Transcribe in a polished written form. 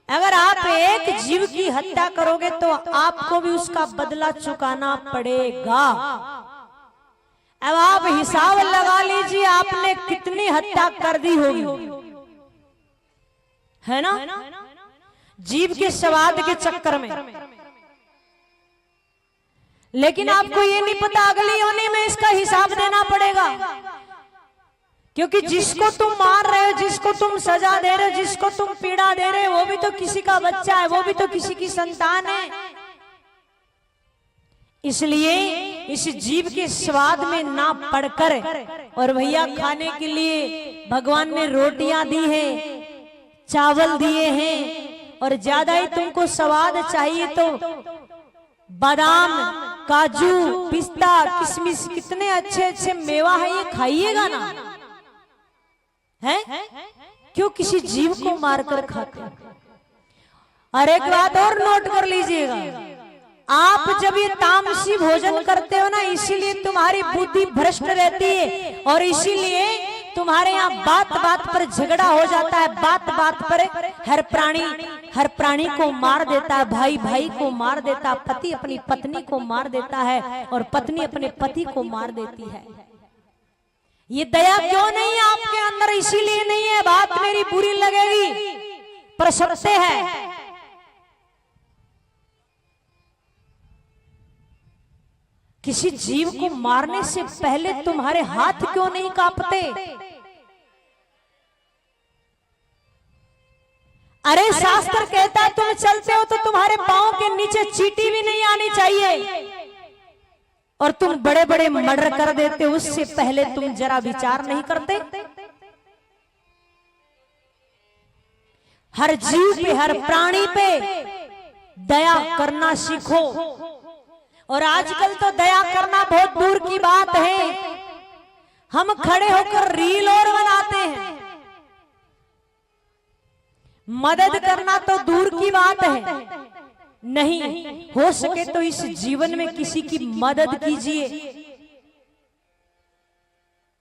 अगर आप एक जीव की हत्या करोगे तो आपको भी उसका बदला चुकाना पड़ेगा। अब आप हिसाब लगा लीजिए आपने कितनी हत्या कर दी होगी, है ना, जीव के स्वाद के चक्कर में। लेकिन आपको ये नहीं पता अगली योनि में इसका हिसाब देना पड़ेगा, क्योंकि जिसको तुम मार रहे हो, जिसको तुम सजा दे रहे हो, जिसको तुम पीड़ा दे रहे हो, वो भी तो किसी का बच्चा है, वो भी तो किसी की संतान है। इसलिए इस जीव के स्वाद में ना पड़कर, और भैया खाने के लिए भगवान ने रोटियां दी है, चावल दिए हैं, और ज्यादा ही तुमको स्वाद चाहिए तो बादाम, काजू, पिस्ता, किशमिश, कितने अच्छे अच्छे मेवा है, ये खाइएगा ना, है क्यों किसी जीव को मारकर खाते। और एक बात और नोट कर लीजिएगा, आप जब ये तामसी भोजन करते हो ना, इसीलिए तुम्हारी बुद्धि भ्रष्ट रहती है, और इसीलिए तुम्हारे यहाँ बात बात पर झगड़ा हो जाता है, बात बात पर हर प्राणी को मार देता है, भाई भाई को मार देता है, पति अपनी पत्नी को मार देता है, और पत्नी अपने पति को मार देती है। ये दया क्यों नहीं है आपके अंदर? इसीलिए नहीं है, बात मेरी बुरी लगेगी पर सत्य है। किसी जीव को मारने से पहले तुम्हारे हाथ क्यों नहीं कांपते? अरे शास्त्र कहता है तुम चलते हो तो तुम्हारे पांव के नीचे चींटी भी नहीं आनी चाहिए, और तुम बड़े बड़े मर्डर कर देते हो, उससे पहले तुम जरा विचार नहीं करते? हर जीव पे, हर प्राणी पे दया करना सीखो। और आजकल तो दया करना बहुत दूर की बात है, हम खड़े होकर रील और बनाते हैं, मदद करना तो दूर की बात है। नहीं हो सके तो इस जीवन में किसी की मदद कीजिए,